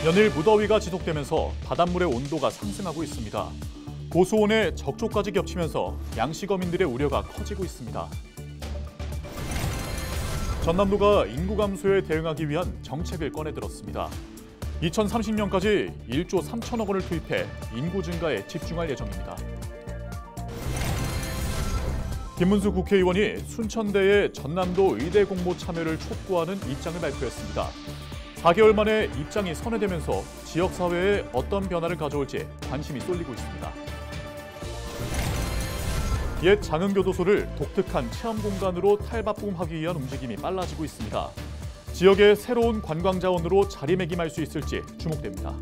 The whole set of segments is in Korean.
연일 무더위가 지속되면서 바닷물의 온도가 상승하고 있습니다. 고수온의 적조까지 겹치면서 양식어민들의 우려가 커지고 있습니다. 전남도가 인구 감소에 대응하기 위한 정책을 꺼내들었습니다. 2030년까지 1조 3천억 원을 투입해 인구 증가에 집중할 예정입니다. 김문수 국회의원이 순천대의 전남도 의대 공모 참여를 촉구하는 입장을 발표했습니다. 4개월 만에 입장이 선회되면서 지역사회에 어떤 변화를 가져올지 관심이 쏠리고 있습니다. 옛 장흥교도소를 독특한 체험 공간으로 탈바꿈하기 위한 움직임이 빨라지고 있습니다. 지역의 새로운 관광 자원으로 자리매김할 수 있을지 주목됩니다.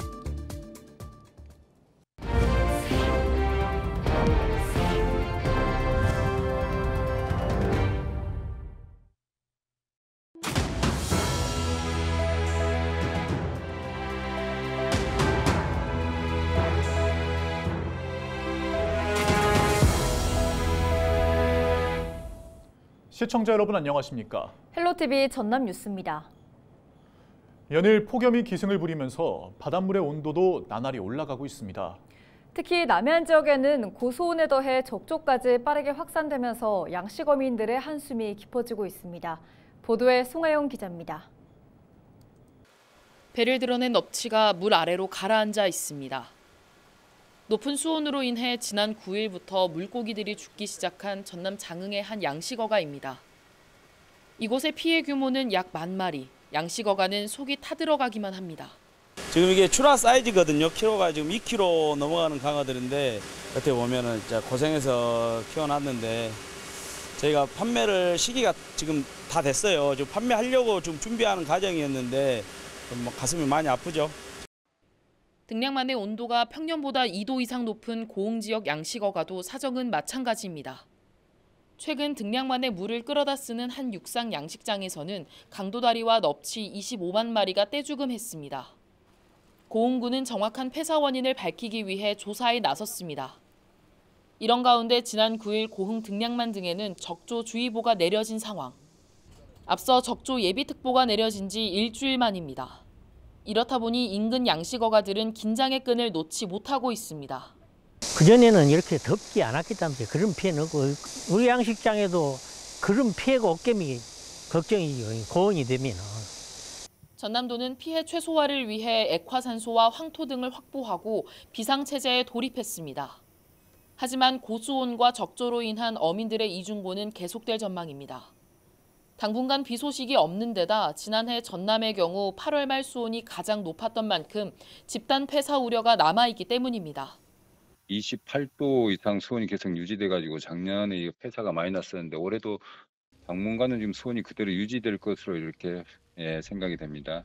시청자 여러분 안녕하십니까? 헬로티비 전남 뉴스입니다. 연일 폭염이 기승을 부리면서 바닷물의 온도도 나날이 올라가고 있습니다. 특히 남해안 지역에는 고수온에 더해 적조까지 빠르게 확산되면서 양식어민들의 한숨이 깊어지고 있습니다. 보도에 송하영 기자입니다. 배를 드러낸 넙치가 물 아래로 가라앉아 있습니다. 높은 수온으로 인해 지난 9일부터 물고기들이 죽기 시작한 전남 장흥의 한 양식어가입니다. 이곳의 피해 규모는 약 10,000마리, 양식어가는 속이 타들어가기만 합니다. 지금 이게 출하 사이즈거든요. 키로가 지금 2kg 넘어가는 강어들인데 어떻게 보면은 진짜 고생해서 키워놨는데 저희가 판매를 시기가 지금 다 됐어요. 지금 판매하려고 좀 준비하는 과정이었는데 뭐 가슴이 많이 아프죠. 등량만의 온도가 평년보다 2도 이상 높은 고흥 지역 양식어가도 사정은 마찬가지입니다. 최근 등량만의 물을 끌어다 쓰는 한 육상 양식장에서는 강도다리와 넙치 25만 마리가 떼죽음했습니다. 고흥군은 정확한 폐사 원인을 밝히기 위해 조사에 나섰습니다. 이런 가운데 지난 9일 고흥 등량만 등에는 적조주의보가 내려진 상황. 앞서 적조 예비특보가 내려진 지 일주일 만입니다. 이렇다 보니 인근 양식어가들은 긴장의 끈을 놓지 못하고 있습니다. 그전에는 이렇게 덥지 않았기 때문에 그런 피해는 없고 우리 양식장에도 그런 피해가 없겠니 걱정이죠. 고온이 되면. 전남도는 피해 최소화를 위해 액화산소와 황토 등을 확보하고 비상체제에 돌입했습니다. 하지만 고수온과 적조로 인한 어민들의 이중고는 계속될 전망입니다. 당분간 비 소식이 없는 데다 지난해 전남의 경우 8월 말 수온이 가장 높았던 만큼 집단 폐사 우려가 남아있기 때문입니다. 28도 이상 수온이 계속 유지돼가지고 작년에 폐사가 많이 났었는데 올해도 당분간은 지금 수온이 그대로 유지될 것으로 이렇게 생각이 됩니다.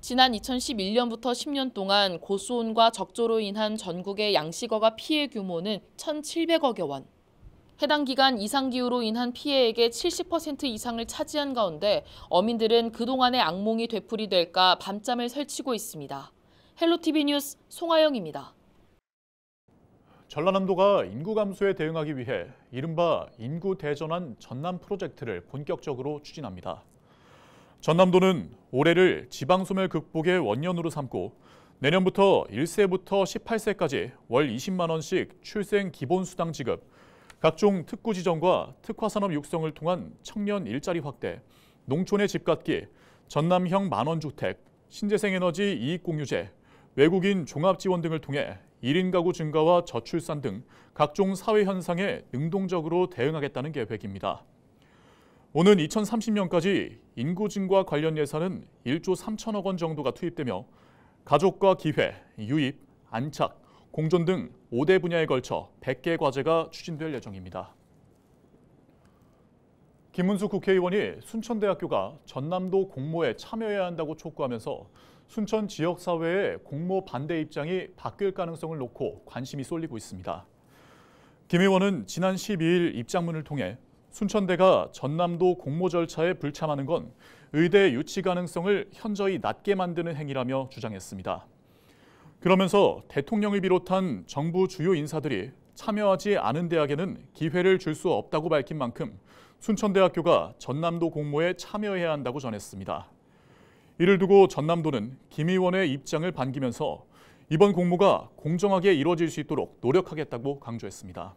지난 2011년부터 10년 동안 고수온과 적조로 인한 전국의 양식어가 피해 규모는 1,700억여 원. 해당 기간 이상기후로 인한 피해액의 70% 이상을 차지한 가운데 어민들은 그동안의 악몽이 되풀이될까 밤잠을 설치고 있습니다. 헬로티비 뉴스 송하영입니다. 전라남도가 인구 감소에 대응하기 위해 이른바 인구 대전환 전남 프로젝트를 본격적으로 추진합니다. 전남도는 올해를 지방소멸 극복의 원년으로 삼고 내년부터 1세부터 18세까지 월 20만 원씩 출생 기본수당 지급, 각종 특구 지정과 특화산업 육성을 통한 청년 일자리 확대, 농촌의 집갖기, 전남형 만원주택, 신재생에너지 이익공유제, 외국인 종합지원 등을 통해 1인 가구 증가와 저출산 등 각종 사회 현상에 능동적으로 대응하겠다는 계획입니다. 오는 2030년까지 인구 증가 관련 예산은 1조 3천억 원 정도가 투입되며 가족과 기회, 유입, 안착, 공존 등 5대 분야에 걸쳐 100개 과제가 추진될 예정입니다. 김문수 국회의원이 순천대학교가 전남도 공모에 참여해야 한다고 촉구하면서 순천 지역사회의 공모 반대 입장이 바뀔 가능성을 놓고 관심이 쏠리고 있습니다. 김 의원은 지난 12일 입장문을 통해 순천대가 전남도 공모 절차에 불참하는 건 의대 유치 가능성을 현저히 낮게 만드는 행위라며 주장했습니다. 그러면서 대통령을 비롯한 정부 주요 인사들이 참여하지 않은 대학에는 기회를 줄 수 없다고 밝힌 만큼 순천대학교가 전남도 공모에 참여해야 한다고 전했습니다. 이를 두고 전남도는 김 의원의 입장을 반기면서 이번 공모가 공정하게 이루어질 수 있도록 노력하겠다고 강조했습니다.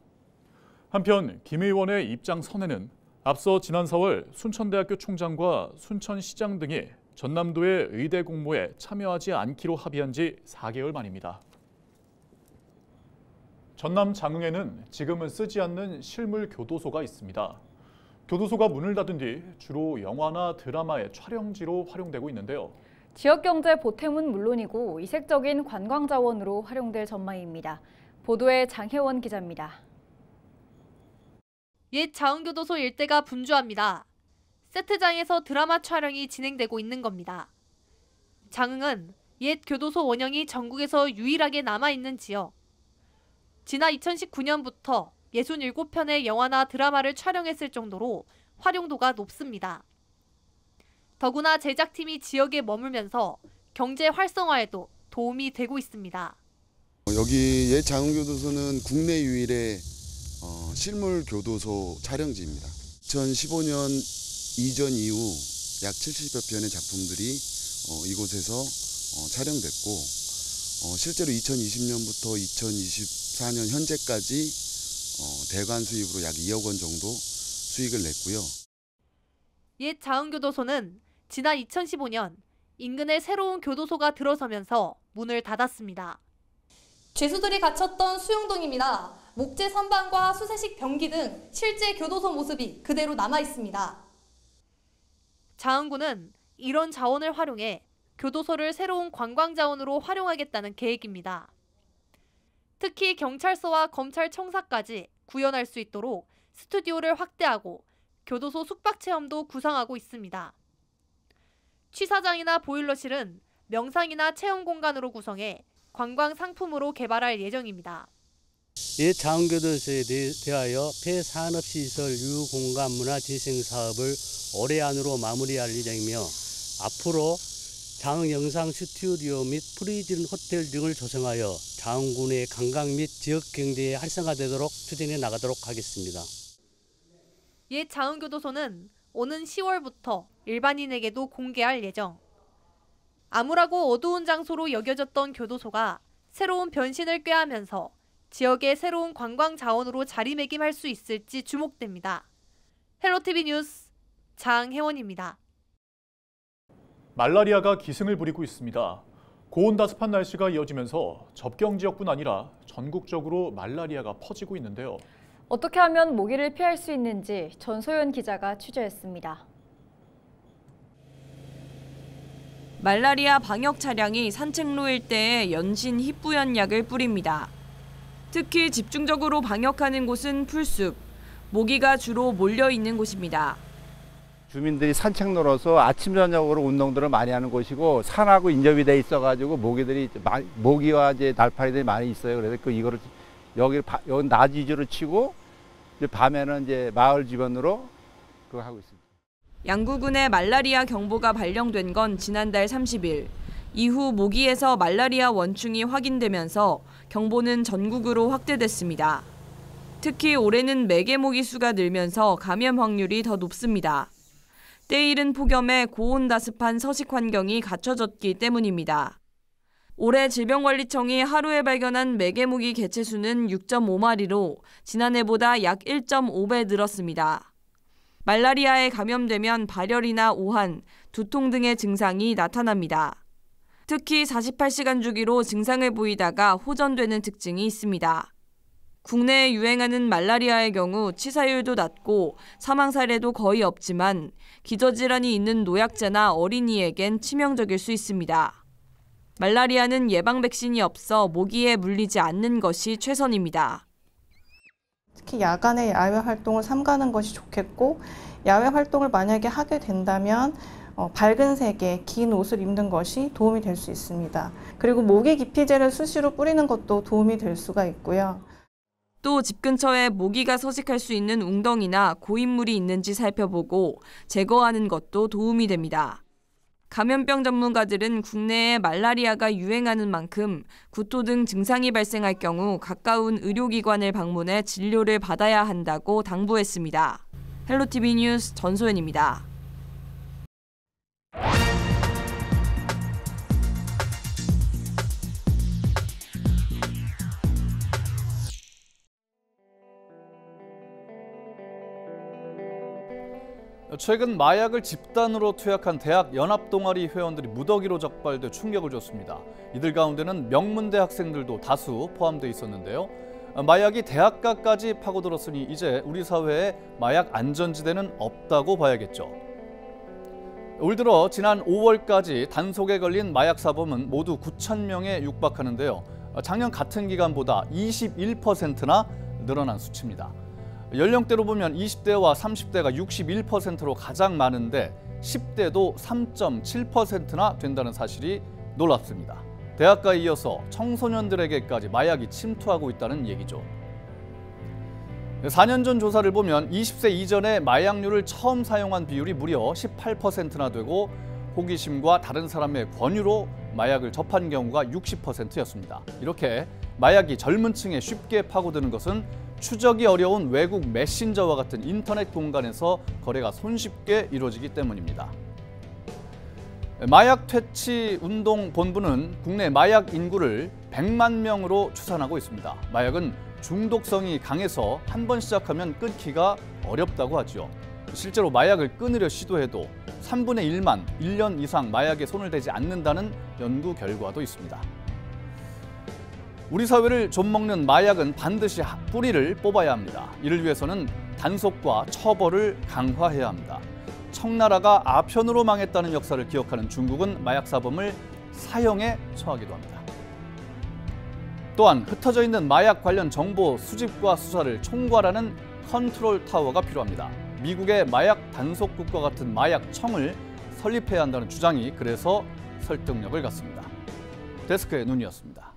한편 김 의원의 입장 선회는 앞서 지난 4월 순천대학교 총장과 순천시장 등이 전남도의 의대 공모에 참여하지 않기로 합의한 지 4개월 만입니다. 전남 장흥에는 지금은 쓰지 않는 실물 교도소가 있습니다. 교도소가 문을 닫은 뒤 주로 영화나 드라마의 촬영지로 활용되고 있는데요. 지역 경제 보탬은 물론이고 이색적인 관광 자원으로 활용될 전망입니다. 보도에 장혜원 기자입니다. 옛 장흥교도소 일대가 분주합니다. 세트장에서 드라마 촬영이 진행되고 있는 겁니다. 장흥은 옛 교도소 원형이 전국에서 유일하게 남아있는 지역. 지난 2019년부터 67편의 영화나 드라마를 촬영했을 정도로 활용도가 높습니다. 더구나 제작팀이 지역에 머물면서 경제 활성화에도 도움이 되고 있습니다. 여기 옛 장흥교도소는 국내 유일의 실물 교도소 촬영지입니다. 2015년 이전 이후 약 70여 편의 작품들이 이곳에서 촬영됐고 실제로 2020년부터 2024년 현재까지 대관 수입으로 약 2억 원 정도 수익을 냈고요. 옛 장흥교도소는 지난 2015년 인근에 새로운 교도소가 들어서면서 문을 닫았습니다. 죄수들이 갇혔던 수용동입니다. 목재 선반과 수세식 변기 등 실제 교도소 모습이 그대로 남아 있습니다. 장흥구는 이런 자원을 활용해 교도소를 새로운 관광 자원으로 활용하겠다는 계획입니다. 특히 경찰서와 검찰청사까지 구현할 수 있도록 스튜디오를 확대하고 교도소 숙박 체험도 구상하고 있습니다. 취사장이나 보일러실은 명상이나 체험 공간으로 구성해 관광 상품으로 개발할 예정입니다. 옛 장흥교도소에 대하여 폐산업시설 유공간 문화재생 사업을 올해 안으로 마무리할 예정이며 앞으로 장흥 영상 스튜디오 및 프리즌 호텔 등을 조성하여 장흥군의 관광 및 지역 경제에 활성화되도록 추진해 나가도록 하겠습니다. 옛 장흥교도소는 오는 10월부터 일반인에게도 공개할 예정. 암울하고 어두운 장소로 여겨졌던 교도소가 새로운 변신을 꾀하면서 지역의 새로운 관광 자원으로 자리매김할 수 있을지 주목됩니다. 헬로티비 뉴스 장혜원입니다. 말라리아가 기승을 부리고 있습니다. 고온다습한 날씨가 이어지면서 접경 지역뿐 아니라 전국적으로 말라리아가 퍼지고 있는데요. 어떻게 하면 모기를 피할 수 있는지 전소연 기자가 취재했습니다. 말라리아 방역 차량이 산책로 일대에 연신 희뿌연약을 뿌립니다. 특히 집중적으로 방역하는 곳은 풀숲, 모기가 주로 몰려 있는 곳입니다. 주민들이 산책로로서 아침 저녁으로 운동들을 많이 하는 곳이고 산하고 인접이 돼 있어가지고 모기와 이제 날파리들이 많이 있어요. 그래서 이거를 여기 낮 위주로 치고 이제 밤에는 이제 마을 주변으로 그거 하고 있습니다. 양구군에 말라리아 경보가 발령된 건 지난달 30일. 이후 모기에서 말라리아 원충이 확인되면서 경보는 전국으로 확대됐습니다. 특히 올해는 매개모기 수가 늘면서 감염 확률이 더 높습니다. 때이른 폭염에 고온다습한 서식 환경이 갖춰졌기 때문입니다. 올해 질병관리청이 하루에 발견한 매개모기 개체수는 6.5마리로 지난해보다 약 1.5배 늘었습니다. 말라리아에 감염되면 발열이나 오한, 두통 등의 증상이 나타납니다. 특히 48시간 주기로 증상을 보이다가 호전되는 특징이 있습니다. 국내에 유행하는 말라리아의 경우 치사율도 낮고 사망 사례도 거의 없지만 기저질환이 있는 노약자나 어린이에겐 치명적일 수 있습니다. 말라리아는 예방 백신이 없어 모기에 물리지 않는 것이 최선입니다. 특히 야간에 야외 활동을 삼가는 것이 좋겠고 야외 활동을 만약에 하게 된다면 밝은 색의 긴 옷을 입는 것이 도움이 될 수 있습니다. 그리고 모기 기피제를 수시로 뿌리는 것도 도움이 될 수가 있고요. 또 집 근처에 모기가 서식할 수 있는 웅덩이나 고인물이 있는지 살펴보고 제거하는 것도 도움이 됩니다. 감염병 전문가들은 국내에 말라리아가 유행하는 만큼 구토 등 증상이 발생할 경우 가까운 의료기관을 방문해 진료를 받아야 한다고 당부했습니다. 헬로티비 뉴스 전소연입니다. 최근 마약을 집단으로 투약한 대학 연합동아리 회원들이 무더기로 적발돼 충격을 줬습니다. 이들 가운데는 명문대 학생들도 다수 포함돼 있었는데요. 마약이 대학가까지 파고들었으니 이제 우리 사회에 마약 안전지대는 없다고 봐야겠죠. 올 들어 지난 5월까지 단속에 걸린 마약 사범은 모두 9,000명에 육박하는데요. 작년 같은 기간보다 21%나 늘어난 수치입니다. 연령대로 보면 20대와 30대가 61%로 가장 많은데 10대도 3.7%나 된다는 사실이 놀랍습니다. 대학가에 이어서 청소년들에게까지 마약이 침투하고 있다는 얘기죠. 4년 전 조사를 보면 20세 이전에 마약류를 처음 사용한 비율이 무려 18%나 되고 호기심과 다른 사람의 권유로 마약을 접한 경우가 60%였습니다. 이렇게 마약이 젊은 층에 쉽게 파고드는 것은 추적이 어려운 외국 메신저와 같은 인터넷 공간에서 거래가 손쉽게 이루어지기 때문입니다. 마약 퇴치 운동 본부는 국내 마약 인구를 100만 명으로 추산하고 있습니다. 마약은 중독성이 강해서 한 번 시작하면 끊기가 어렵다고 하죠. 실제로 마약을 끊으려 시도해도 3분의 1만 1년 이상 마약에 손을 대지 않는다는 연구 결과도 있습니다. 우리 사회를 좀먹는 마약은 반드시 뿌리를 뽑아야 합니다. 이를 위해서는 단속과 처벌을 강화해야 합니다. 청나라가 아편으로 망했다는 역사를 기억하는 중국은 마약 사범을 사형에 처하기도 합니다. 또한 흩어져 있는 마약 관련 정보 수집과 수사를 총괄하는 컨트롤 타워가 필요합니다. 미국의 마약 단속국과 같은 마약청을 설립해야 한다는 주장이 그래서 설득력을 갖습니다. 데스크의 눈이었습니다.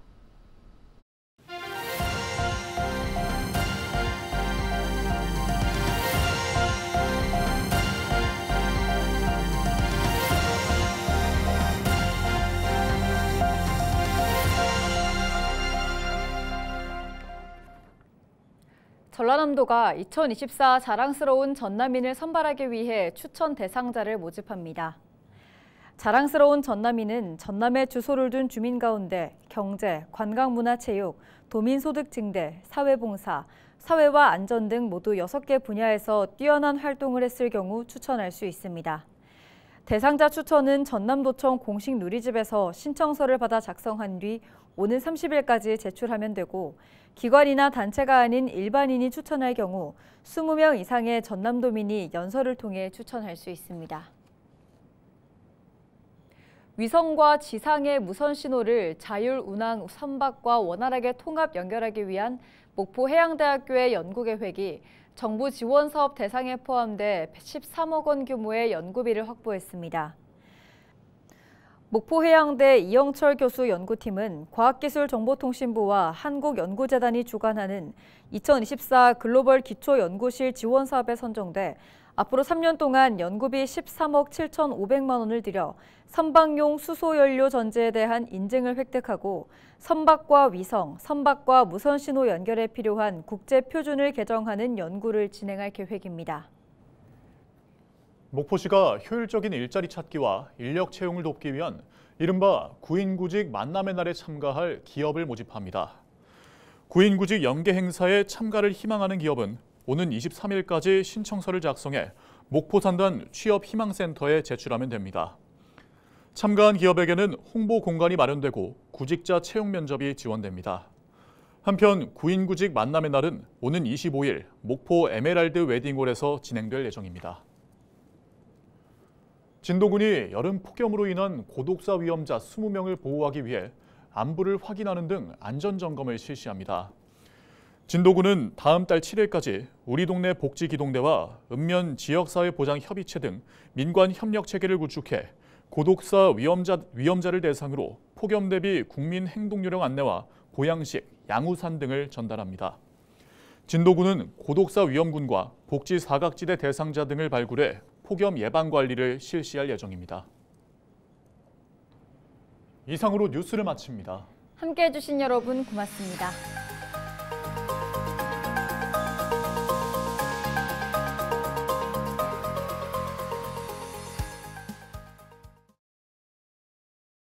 전라남도가 2024 자랑스러운 전남인을 선발하기 위해 추천 대상자를 모집합니다. 자랑스러운 전남인은 전남에 주소를 둔 주민 가운데 경제, 관광문화체육, 도민소득 증대, 사회봉사, 사회와 안전 등 모두 6개 분야에서 뛰어난 활동을 했을 경우 추천할 수 있습니다. 대상자 추천은 전남도청 공식 누리집에서 신청서를 받아 작성한 뒤 오는 30일까지 제출하면 되고 기관이나 단체가 아닌 일반인이 추천할 경우 20명 이상의 전남도민이 연설을 통해 추천할 수 있습니다. 위성과 지상의 무선 신호를 자율 운항 선박과 원활하게 통합 연결하기 위한 목포해양대학교의 연구계획이 정부 지원 사업 대상에 포함돼 13억 원 규모의 연구비를 확보했습니다. 목포해양대 이영철 교수 연구팀은 과학기술정보통신부와 한국연구재단이 주관하는 2024 글로벌 기초연구실 지원 사업에 선정돼 앞으로 3년 동안 연구비 13억 7,500만 원을 들여 선박용 수소연료 전지에 대한 인증을 획득하고 선박과 위성, 선박과 무선신호 연결에 필요한 국제표준을 개정하는 연구를 진행할 계획입니다. 목포시가 효율적인 일자리 찾기와 인력 채용을 돕기 위한 이른바 구인구직 만남의 날에 참가할 기업을 모집합니다. 구인구직 연계 행사에 참가를 희망하는 기업은 오는 23일까지 신청서를 작성해 목포산단 취업희망센터에 제출하면 됩니다. 참가한 기업에게는 홍보 공간이 마련되고 구직자 채용 면접이 지원됩니다. 한편 구인구직 만남의 날은 오는 25일 목포 에메랄드 웨딩홀에서 진행될 예정입니다. 진도군이 여름 폭염으로 인한 고독사 위험자 20명을 보호하기 위해 안부를 확인하는 등 안전점검을 실시합니다. 진도군은 다음 달 7일까지 우리 동네 복지기동대와 읍면 지역사회보장협의체 등 민관 협력체계를 구축해 고독사 위험자를 대상으로 폭염 대비 국민 행동요령 안내와 보양식, 양우산 등을 전달합니다. 진도군은 고독사 위험군과 복지 사각지대 대상자 등을 발굴해 폭염 예방 관리를 실시할 예정입니다. 이상으로 뉴스를 마칩니다. 함께해 주신 여러분 고맙습니다.